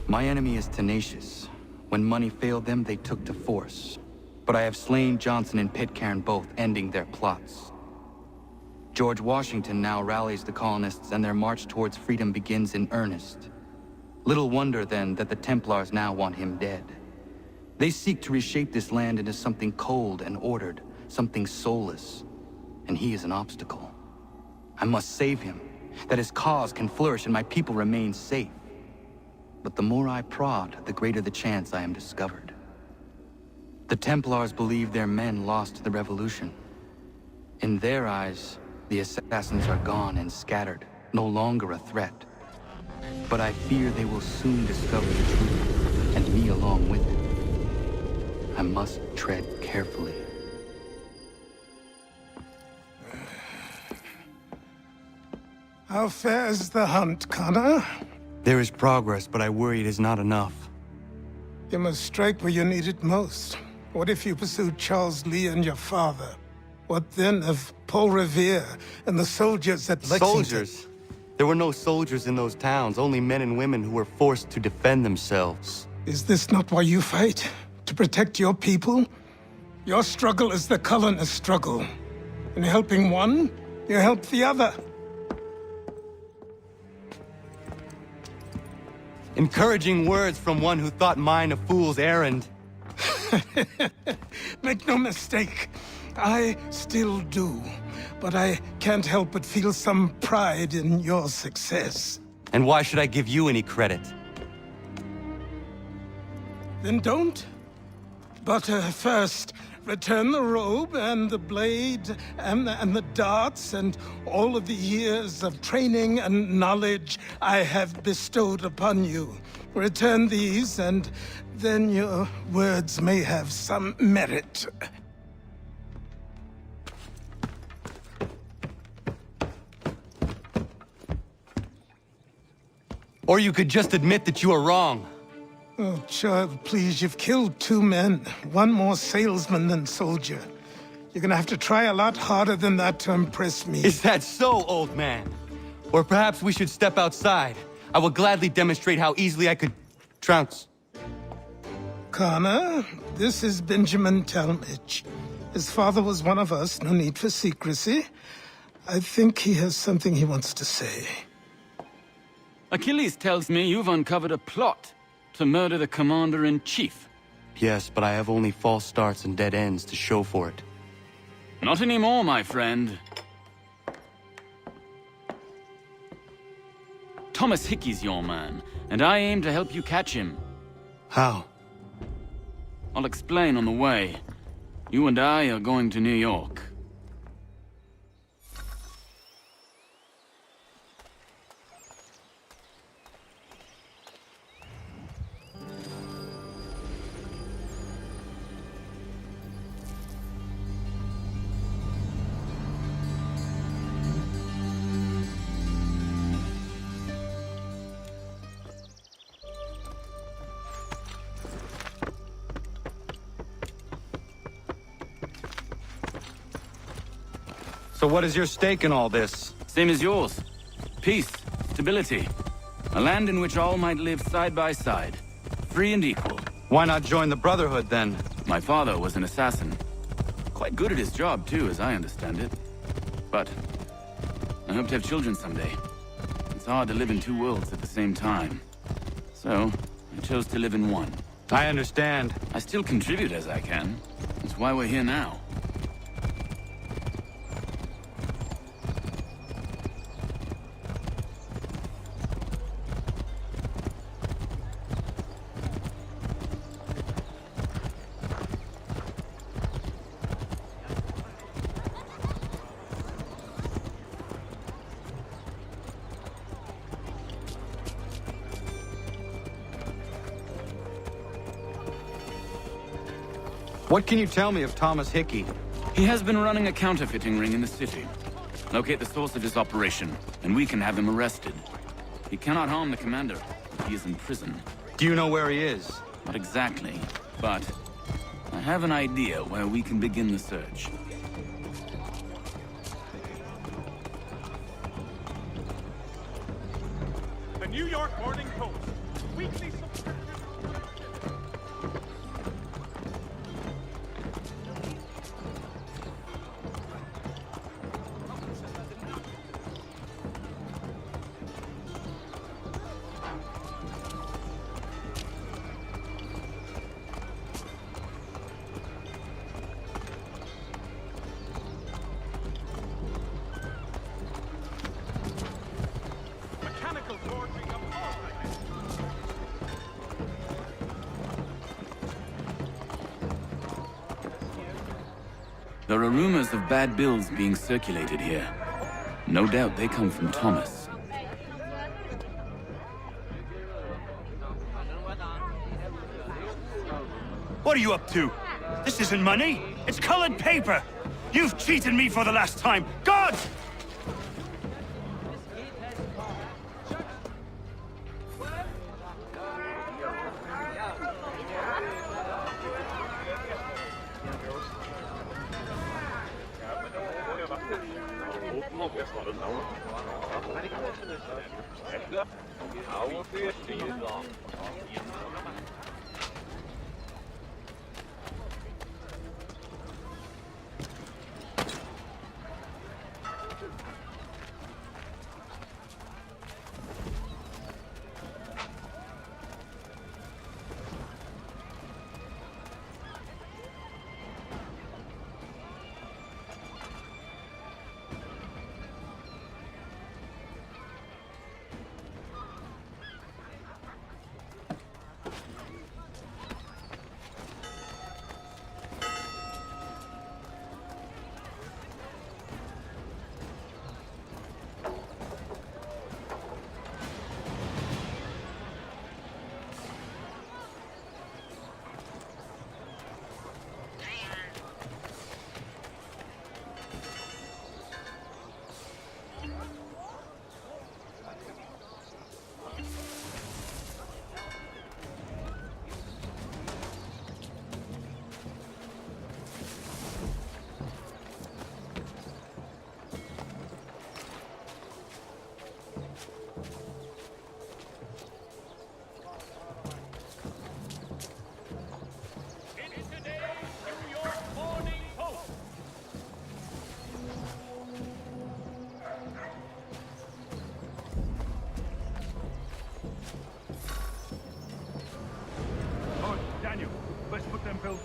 My enemy is tenacious. When money failed them, they took to force. But I have slain Johnson and Pitcairn both, ending their plots. George Washington now rallies the colonists, and their march towards freedom begins in earnest. Little wonder, then, that the Templars now want him dead. They seek to reshape this land into something cold and ordered, something soulless. And he is an obstacle. I must save him, that his cause can flourish and my people remain safe. But the more I prod, the greater the chance I am discovered. The Templars believe their men lost the revolution. In their eyes, the assassins are gone and scattered, no longer a threat. But I fear they will soon discover the truth, and me along with it. I must tread carefully. How fares the hunt, Connor? There is progress, but I worry it is not enough. You must strike where you need it most. What if you pursued Charles Lee and your father? What then of Paul Revere and the soldiers at Lexington? Soldiers? There were no soldiers in those towns, only men and women who were forced to defend themselves. Is this not why you fight? To protect your people? Your struggle is the colonist struggle. In helping one, you help the other. Encouraging words from one who thought mine a fool's errand. Make no mistake, I still do. But I can't help but feel some pride in your success. And why should I give you any credit? Then don't. But first, return the robe and the blade and the darts and all of the years of training and knowledge I have bestowed upon you. Return these, and then your words may have some merit. Or you could just admit that you are wrong. Oh, child, please, you've killed 2 men. One more salesman than soldier. You're gonna have to try a lot harder than that to impress me. Is that so, old man? Or perhaps we should step outside. I will gladly demonstrate how easily I could trounce. Connor, this is Benjamin Talmadge. His father was one of us, no need for secrecy. I think he has something he wants to say. Achilles tells me you've uncovered a plot to murder the commander-in-chief. Yes, but I have only false starts and dead ends to show for it. Not anymore, my friend. Thomas Hickey's your man, and I aim to help you catch him. How? I'll explain on the way. You and I are going to New York. So what is your stake in all this? Same as yours. Peace, stability. A land in which all might live side by side, free and equal. Why not join the Brotherhood, then? My father was an assassin. Quite good at his job, too, as I understand it. But I hope to have children someday. It's hard to live in 2 worlds at the same time. So, I chose to live in one. I understand. I still contribute as I can. That's why we're here now. What can you tell me of Thomas Hickey? He has been running a counterfeiting ring in the city. Locate the source of his operation, and we can have him arrested. He cannot harm the commander. He is in prison. Do you know where he is? Not exactly, but I have an idea where we can begin the search. The New York Morning Post. Weekly There are rumors of bad bills being circulated here. No doubt they come from Thomas. What are you up to? This isn't money. It's colored paper. You've cheated me for the last time. God!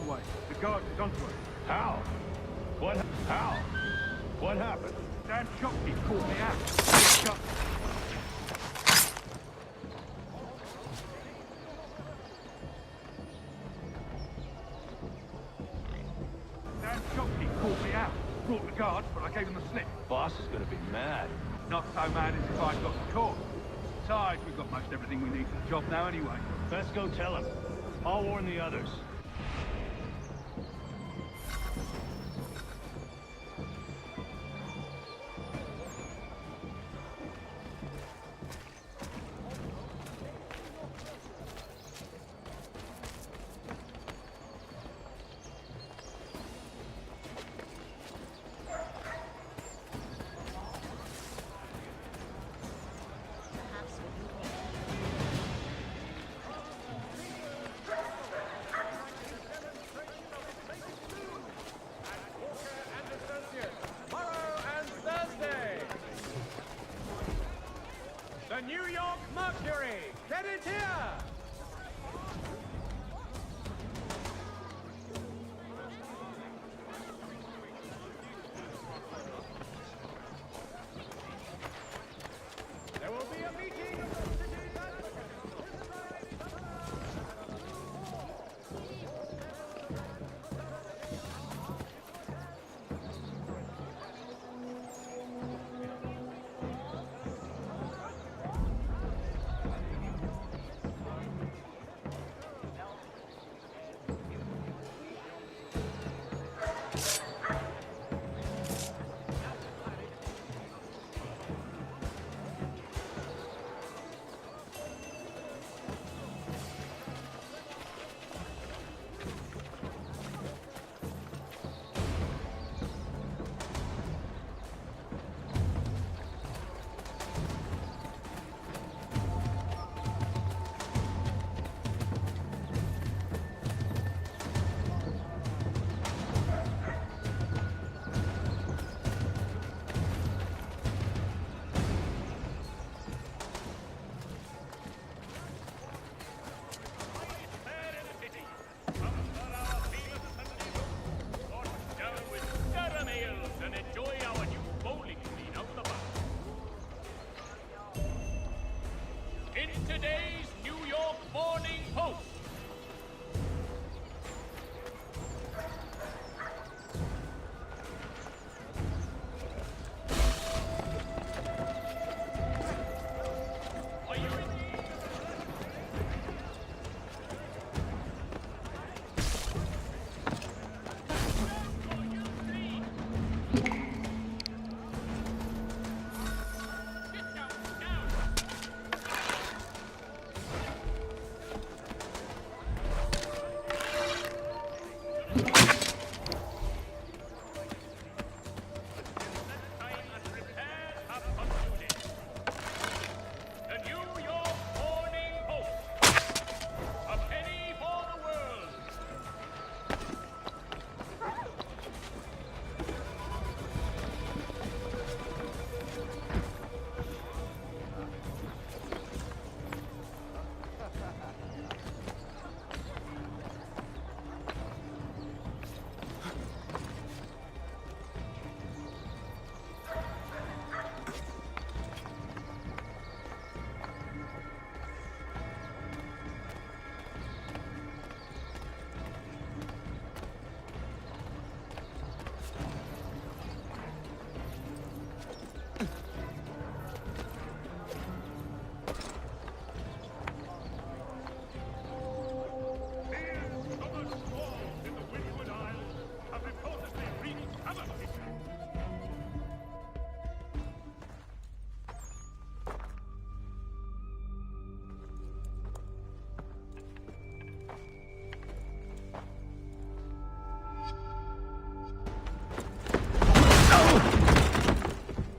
Away. The guard is onto us. How? How? What happened? Damn jockey caught me out. Damn jockey caught me out. Brought the guards, but I gave him the slip. Boss is gonna be mad. Not so mad as if I'd got caught. Besides, we've got most everything we need for the job now anyway. Best go tell him. I'll warn the others. The New York Mercury! Get it here! There will be a meeting of the city's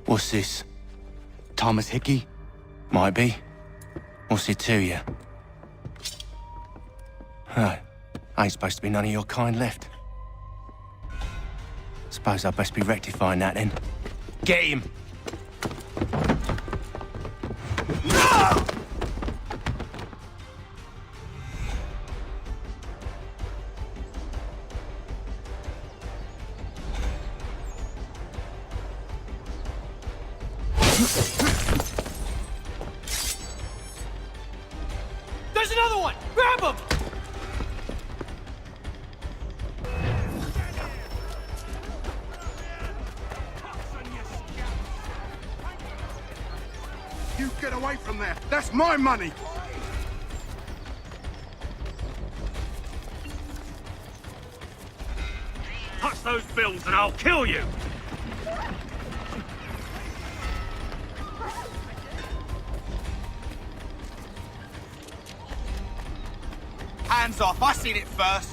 What's this? Thomas Hickey? Might be. What's it to you? Oh, ain't supposed to be none of your kind left. Suppose I'd best be rectifying that then. Get him! There's another one! Grab him! You get away from there! That's my money! Touch those bills and I'll kill you! Hands off! I seen it first!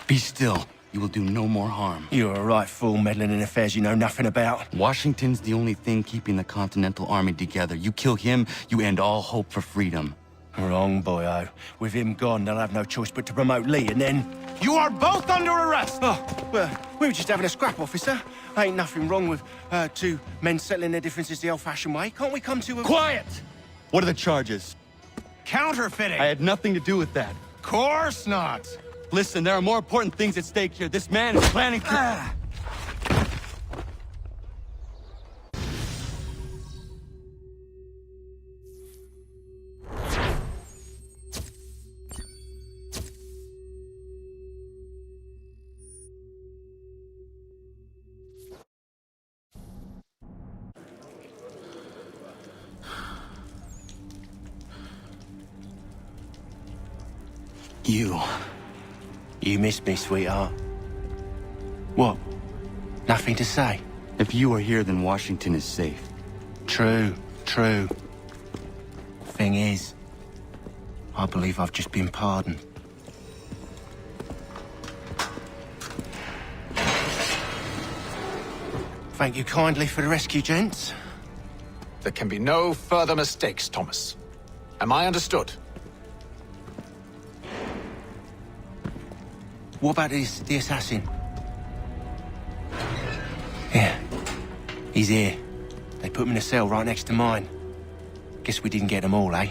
Be still. You will do no more harm. You're a right fool meddling in affairs you know nothing about. Washington's the only thing keeping the Continental Army together. You kill him, you end all hope for freedom. Wrong, boyo. With him gone, they'll have no choice but to promote Lee, and then... You are both under arrest! Oh, well, we were just having a scrap, officer. Ain't nothing wrong with two men settling their differences the old-fashioned way. Can't we come to a... Quiet! What are the charges? Counterfeiting! I had nothing to do with that. Course not! Listen, there are more important things at stake here. This man is planning to... You missed me, sweetheart. What? Nothing to say? If you are here, then Washington is safe. True. Thing is, I believe I've just been pardoned. Thank you kindly for the rescue, gents. There can be no further mistakes, Thomas. Am I understood? What about the assassin? Yeah, he's here. They put him in a cell right next to mine. Guess we didn't get them all, eh?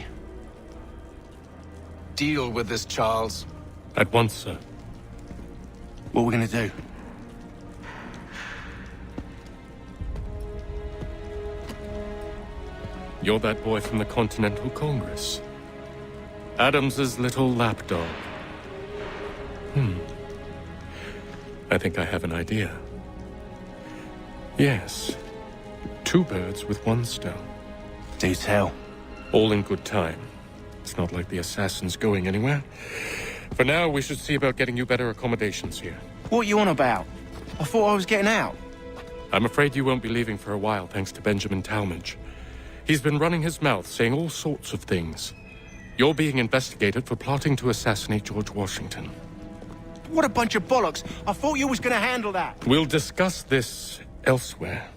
Deal with this, Charles. At once, sir. What are we gonna do? You're that boy from the Continental Congress. Adams's little lapdog. I think I have an idea. Yes. 2 birds with 1 stone. Do tell. All in good time. It's not like the assassin's going anywhere. For now, we should see about getting you better accommodations here. What are you on about? I thought I was getting out. I'm afraid you won't be leaving for a while, thanks to Benjamin Talmadge. He's been running his mouth, saying all sorts of things. You're being investigated for plotting to assassinate George Washington. What a bunch of bollocks! I thought you was gonna handle that! We'll discuss this elsewhere.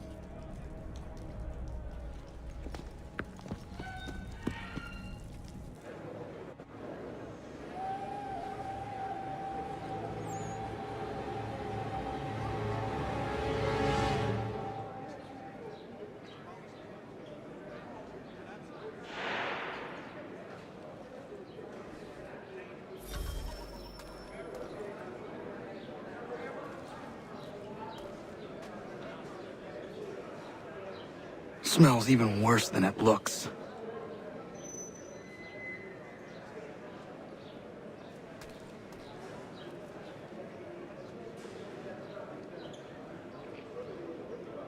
Smells even worse than it looks.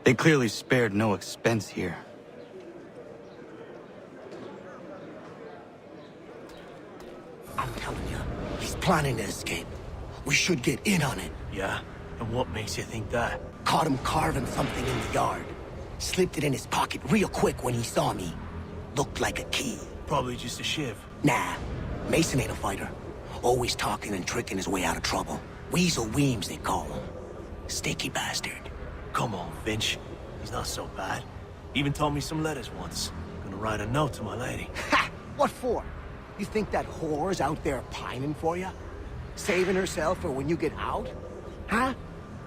They clearly spared no expense here. I'm telling you, he's planning to escape. We should get in on it. Yeah? And what makes you think that? Caught him carving something in the yard. Slipped it in his pocket real quick when he saw me. Looked like a key. Probably just a shiv. Nah, Mason ain't a fighter. Always talking and tricking his way out of trouble. Weasel Weems, they call him. Sticky bastard. Come on, Finch. He's not so bad. Even told me some letters once. Gonna write a note to my lady. Ha! What for? You think that whore's out there pining for you? Saving herself for when you get out? Huh?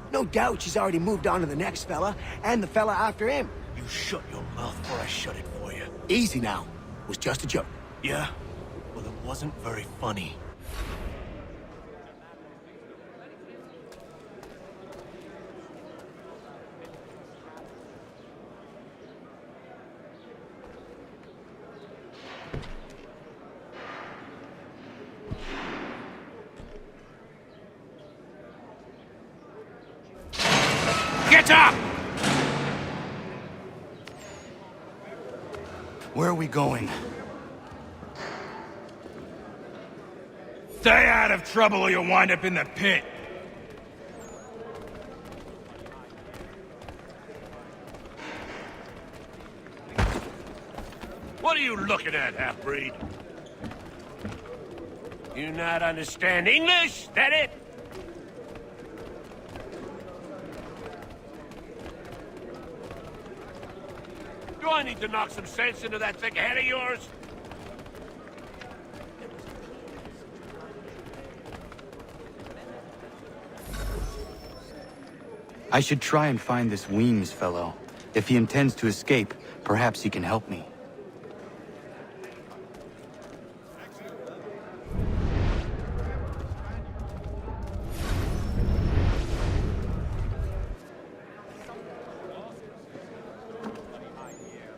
No doubt she's already moved on to the next fella, and the fella after him. You shut your mouth before I shut it for you. Easy now. It was just a joke. Yeah? Well, it wasn't very funny. Get up! Where are we going? Stay out of trouble or you'll wind up in the pit. What are you looking at, half-breed? You not understand English? That it? Do I need to knock some sense into that thick head of yours? I should try and find this Weems fellow. If he intends to escape, perhaps he can help me.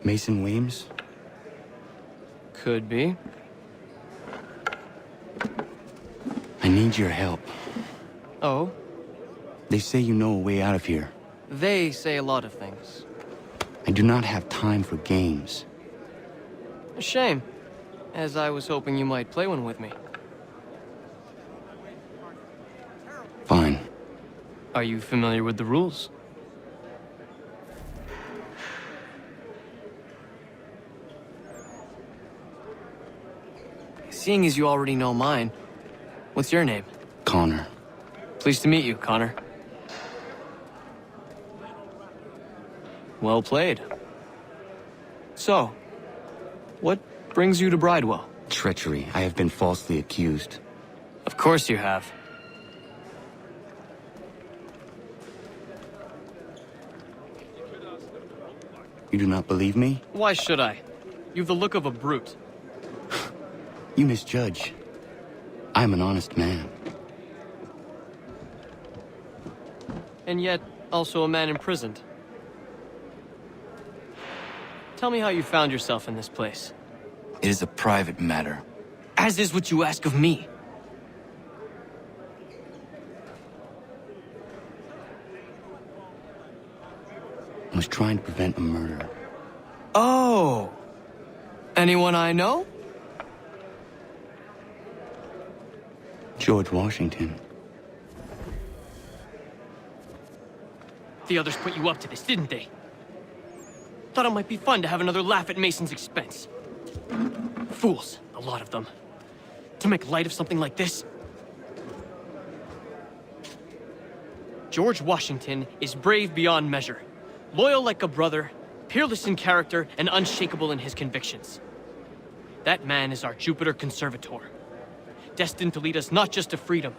Mason Weems? Could be. I need your help. Oh? They say you know a way out of here. They say a lot of things. I do not have time for games. A shame, as I was hoping you might play one with me. Fine. Are you familiar with the rules? Seeing as you already know mine, what's your name? Connor. Pleased to meet you, Connor. Well played. So, what brings you to Bridewell? Treachery. I have been falsely accused. Of course you have. You do not believe me? Why should I? You've the look of a brute. You misjudge. I am an honest man. And yet, also a man imprisoned. Tell me how you found yourself in this place. It is a private matter. As is what you ask of me. I was trying to prevent a murder. Oh! Anyone I know? George Washington. The others put you up to this, didn't they? Thought it might be fun to have another laugh at Mason's expense. Fools, a lot of them. To make light of something like this. George Washington is brave beyond measure. Loyal like a brother, peerless in character, and unshakable in his convictions. That man is our Jupiter Conservator. Destined to lead us not just to freedom,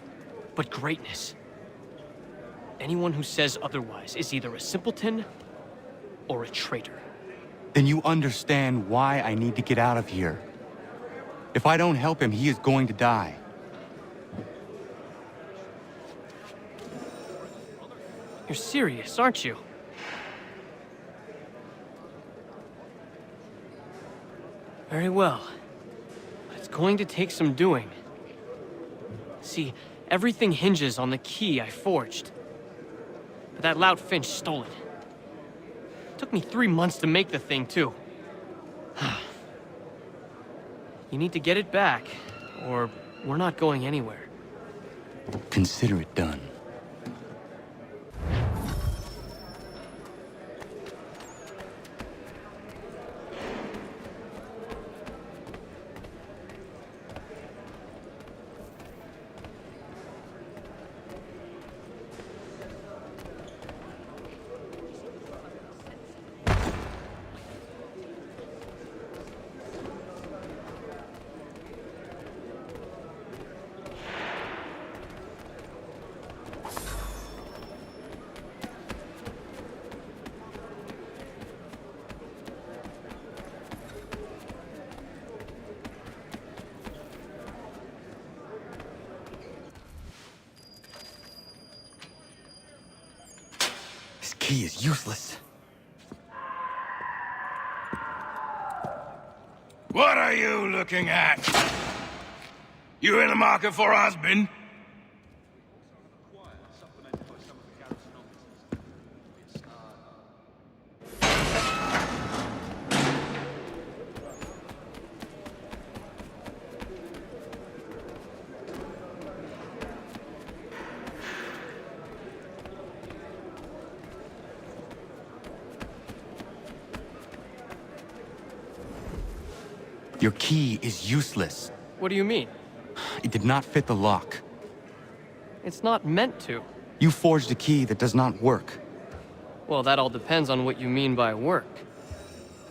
but greatness. Anyone who says otherwise is either a simpleton or a traitor. Then you understand why I need to get out of here. If I don't help him, he is going to die. You're serious, aren't you? Very well. But it's going to take some doing. See, everything hinges on the key I forged. But that lout Finch stole it. Took me 3 months to make the thing, too. You need to get it back, or we're not going anywhere. Consider it done. He is useless. What are you looking at? You in the market for a husband? Your key is useless. What do you mean? It did not fit the lock. It's not meant to. You forged a key that does not work. Well, that all depends on what you mean by work.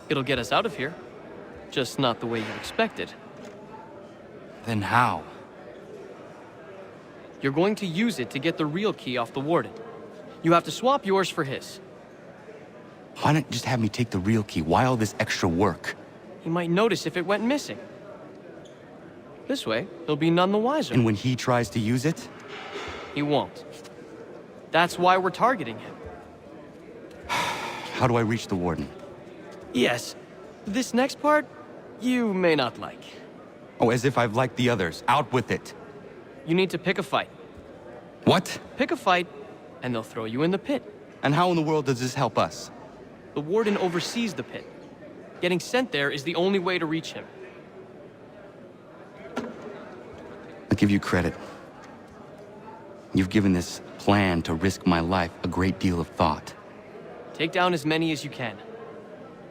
It'll get us out of here. Just not the way you expected. Then how? You're going to use it to get the real key off the warden. You have to swap yours for his. Why not just have me take the real key? Why all this extra work? He might notice if it went missing. This way, he'll be none the wiser. And when he tries to use it? He won't. That's why we're targeting him. How do I reach the warden? Yes. This next part, you may not like. Oh, as if I've liked the others. Out with it. You need to pick a fight. What? Pick a fight, and they'll throw you in the pit. And how in the world does this help us? The warden oversees the pit. Getting sent there is the only way to reach him. I'll give you credit. You've given this plan to risk my life a great deal of thought. Take down as many as you can.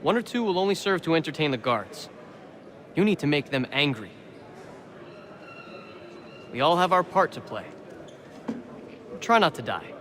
1 or 2 will only serve to entertain the guards. You need to make them angry. We all have our part to play. Try not to die.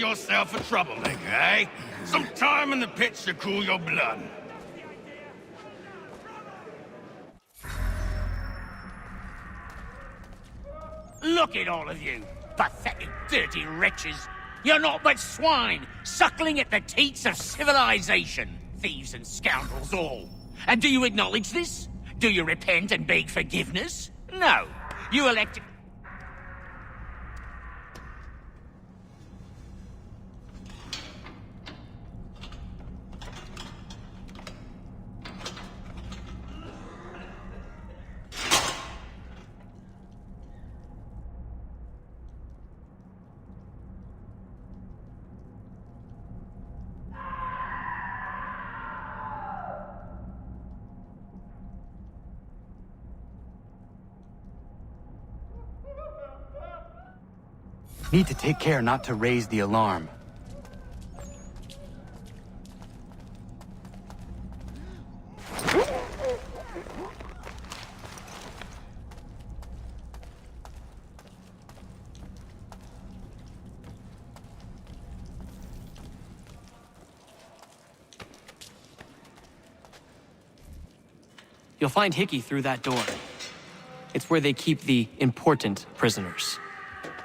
yourself a troublemaker, eh? Some time in the pits to cool your blood. Look at all of you, pathetic, dirty wretches. You're not but swine, suckling at the teats of civilization. Thieves and scoundrels all. And do you acknowledge this? Do you repent and beg forgiveness? No. You elect... Need to take care not to raise the alarm. You'll find Hickey through that door. It's where they keep the important prisoners.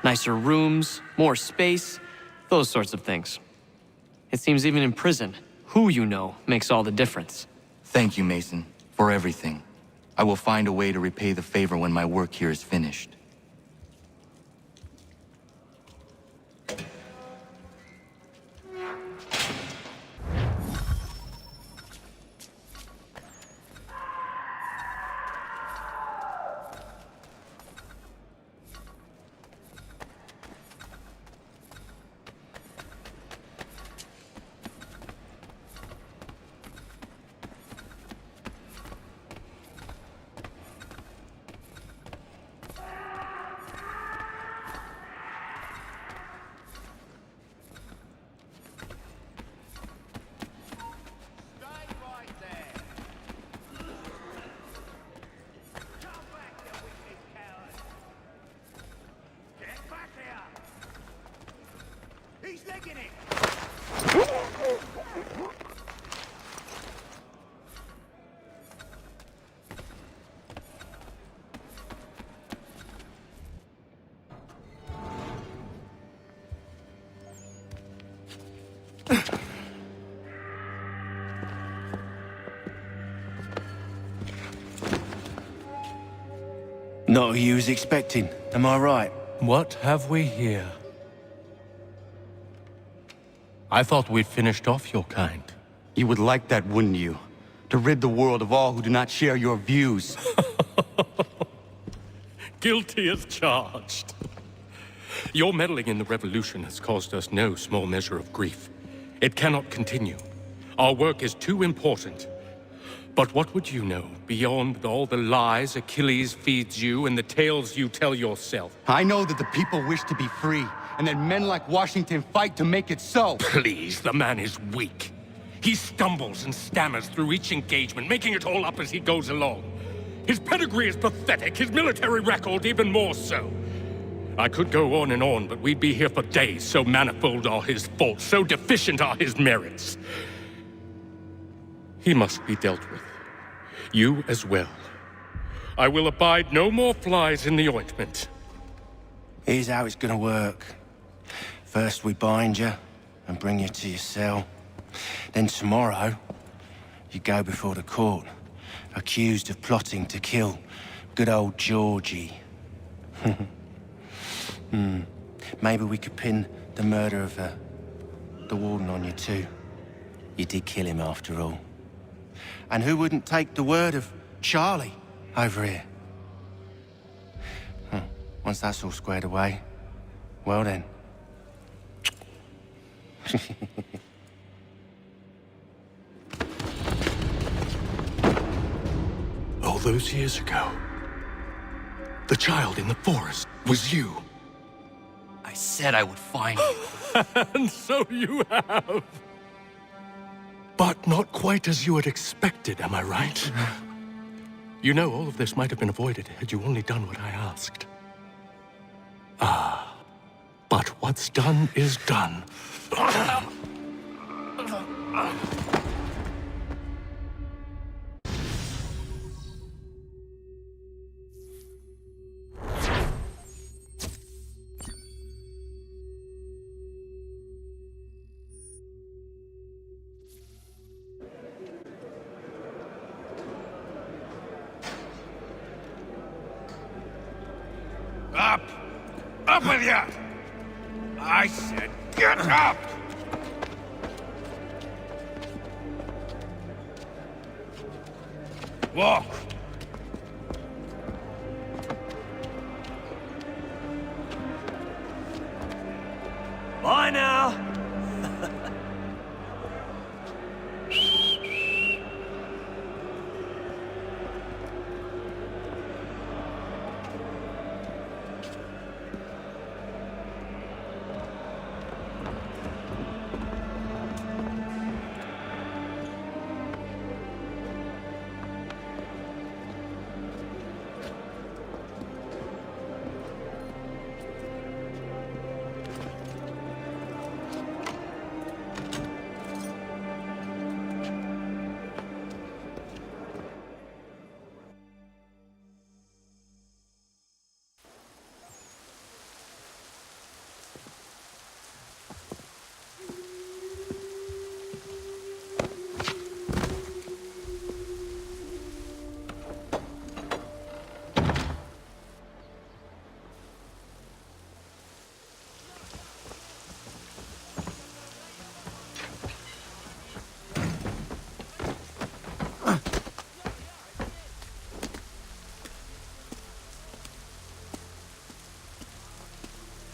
Nicer rooms, more space, those sorts of things. It seems even in prison, who you know makes all the difference. Thank you, Mason, for everything. I will find a way to repay the favor when my work here is finished. Not who you was expecting, am I right? What have we here? I thought we'd finished off your kind. You would like that, wouldn't you? To rid the world of all who do not share your views. Guilty as charged. Your meddling in the revolution has caused us no small measure of grief. It cannot continue. Our work is too important. But what would you know beyond all the lies Achilles feeds you and the tales you tell yourself? I know that the people wish to be free, and that men like Washington fight to make it so. Please, the man is weak. He stumbles and stammers through each engagement, making it all up as he goes along. His pedigree is pathetic, his military record even more so. I could go on and on, but we'd be here for days, so manifold are his faults, so deficient are his merits. He must be dealt with. You as well. I will abide no more flies in the ointment. Here's how it's gonna work. First we bind you and bring you to your cell. Then tomorrow, you go before the court, accused of plotting to kill good old Georgie. Maybe we could pin the murder of the warden on you too. You did kill him after all. And who wouldn't take the word of Charlie over here? Once that's all squared away, well then. All those years ago, the child in the forest was you. I said I would find you. And so you have. But not quite as you had expected, am I right? You know, all of this might have been avoided had you only done what I asked. But what's done is done. Up! Up with ya! I said get up! Walk! Bye now!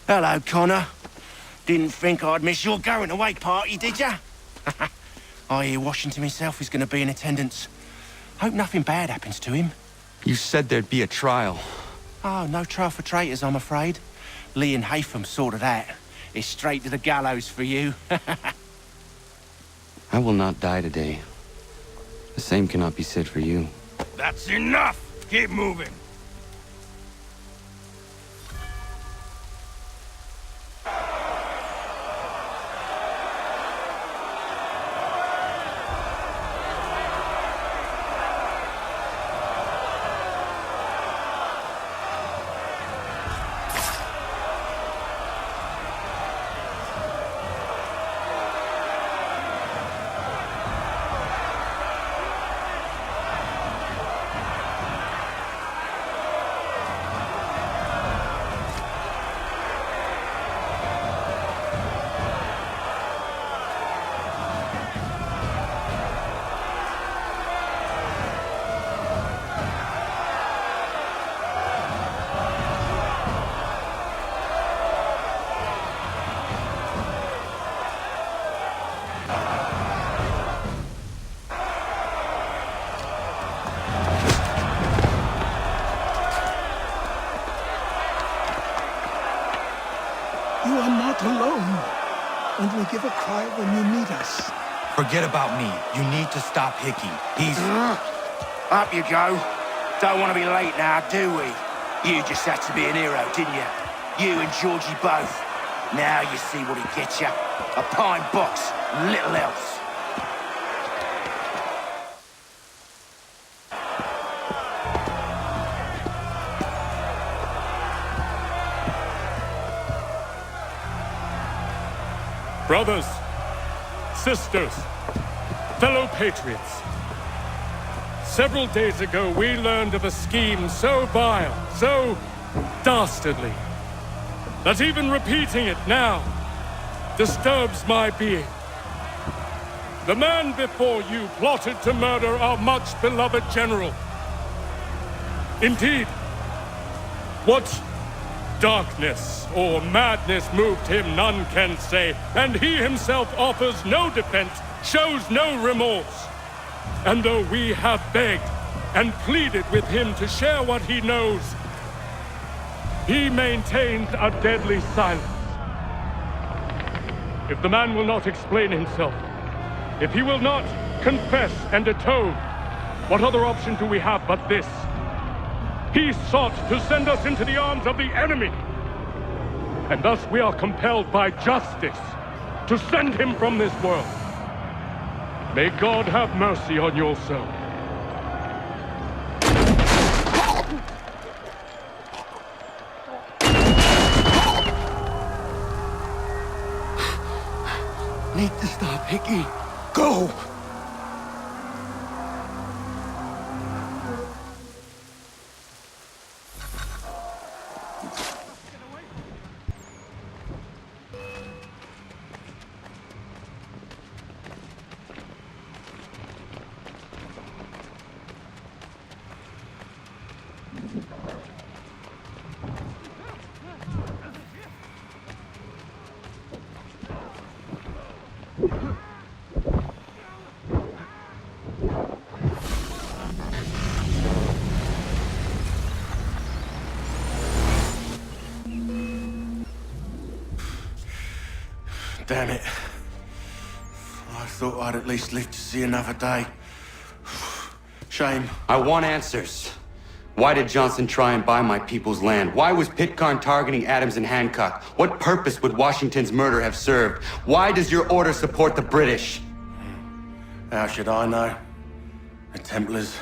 Hello, Connor. Didn't think I'd miss your going-away party, did ya? I hear Washington himself is going to be in attendance. Hope nothing bad happens to him. You said there'd be a trial. Oh, no trial for traitors, I'm afraid. Lee and Haytham sorted that. It's straight to the gallows for you. I will not die today. The same cannot be said for you. That's enough! Keep moving! You are not alone. Only give a cry when you need us. Forget about me. You need to stop Hickey. He's... Up you go. Don't want to be late now, do we? You just had to be an hero, didn't you? You and Georgie both. Now you see what he gets you. A pine box, little else. Brothers, sisters, fellow patriots. Several days ago, we learned of a scheme so vile, so dastardly, that even repeating it now disturbs my being. The man before you plotted to murder our much-beloved general. Indeed, what darkness or madness moved him, none can say, and he himself offers no defense, shows no remorse. And though we have begged and pleaded with him to share what he knows, he maintains a deadly silence. If the man will not explain himself, if he will not confess and atone, what other option do we have but this? He sought to send us into the arms of the enemy. And thus we are compelled by justice to send him from this world. May God have mercy on your soul. Need to stop, Hickey. Go! Damn it. I thought I'd at least live to see another day. Shame. I want answers. Why did Johnson try and buy my people's land? Why was Pitcairn targeting Adams and Hancock? What purpose would Washington's murder have served? Why does your order support the British? How should I know? The Templars,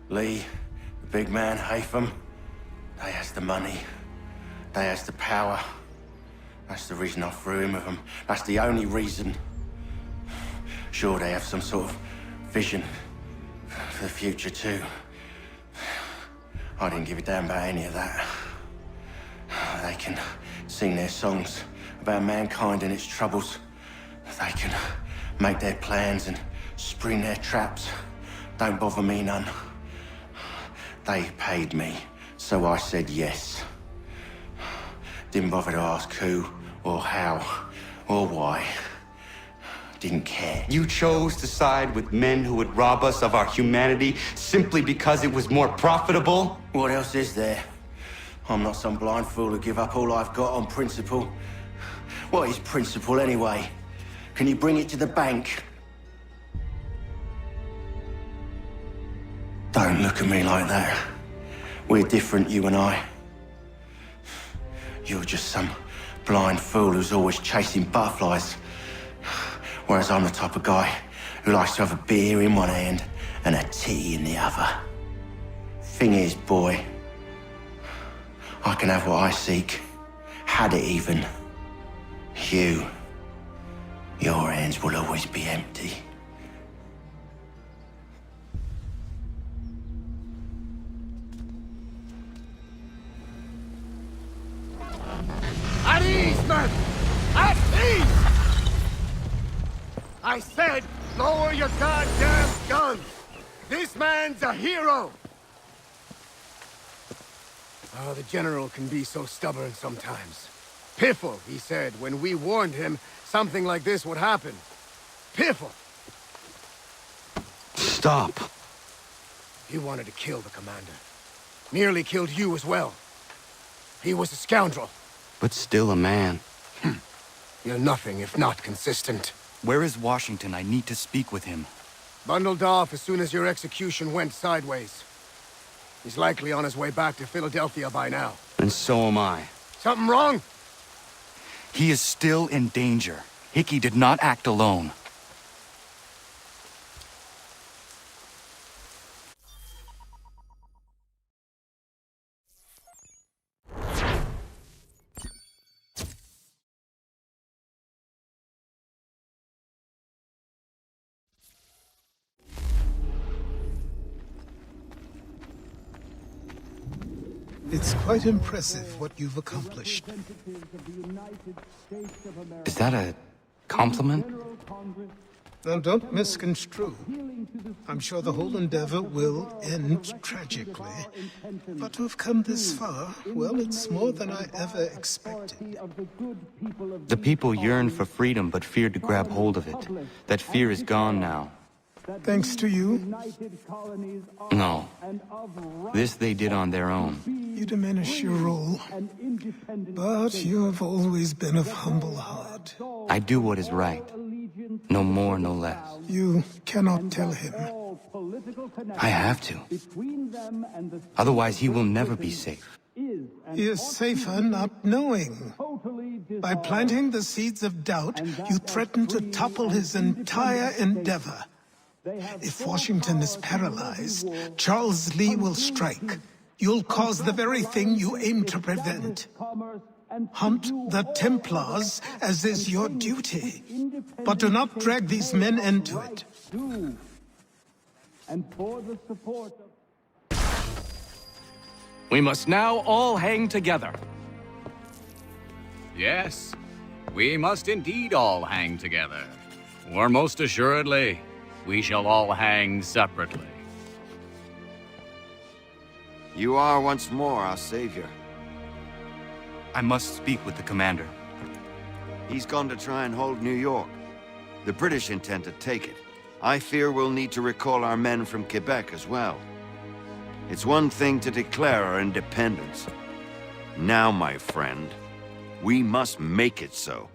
Lee, the big man, Haytham, they has the money. They has the power. That's the reason I threw in with them. That's the only reason. Sure, they have some sort of vision for the future too. I didn't give a damn about any of that. They can sing their songs about mankind and its troubles. They can make their plans and spring their traps. Don't bother me none. They paid me, so I said yes. Didn't bother to ask who, or how, or why. Didn't care. You chose to side with men who would rob us of our humanity simply because it was more profitable? What else is there? I'm not some blind fool who give up all I've got on principle. What is principle anyway? Can you bring it to the bank? Don't look at me like that. We're different, you and I. You're just some blind fool who's always chasing butterflies. Whereas I'm the type of guy who likes to have a beer in one hand and a tea in the other. Thing is, boy, I can have what I seek. Had it even. Your hands will always be empty. At ease, men! At ease! I said, lower your goddamn guns! This man's a hero! Oh, the General can be so stubborn sometimes. Piffle, he said, when we warned him something like this would happen. Piffle! Stop. He wanted to kill the commander. Nearly killed you as well. He was a scoundrel. But still a man. You're nothing if not consistent. Where is Washington? I need to speak with him. Bundled off as soon as your execution went sideways. He's likely on his way back to Philadelphia by now. And so am I. Something wrong? He is still in danger. Hickey did not act alone. It's quite impressive what you've accomplished. Is that a compliment? Now, don't misconstrue. I'm sure the whole endeavor will end tragically. But to have come this far, well, it's more than I ever expected. The people yearned for freedom but feared to grab hold of it. That fear is gone now. Thanks to you? No. This they did on their own. You diminish your role. But you have always been of humble heart. I do what is right. No more, no less. You cannot tell him. I have to. Otherwise, he will never be safe. He is safer not knowing. By planting the seeds of doubt, you threaten to topple his entire endeavor. If Washington is paralyzed, Charles Lee will strike. You'll cause the very thing you aim to prevent. Hunt the Templars, as is your duty. But do not drag these men into it. And for the support of... We must now all hang together. Yes, we must indeed all hang together. Or most assuredly, we shall all hang separately. You are once more our savior. I must speak with the commander. He's gone to try and hold New York. The British intend to take it. I fear we'll need to recall our men from Quebec as well. It's one thing to declare our independence. Now, my friend, we must make it so.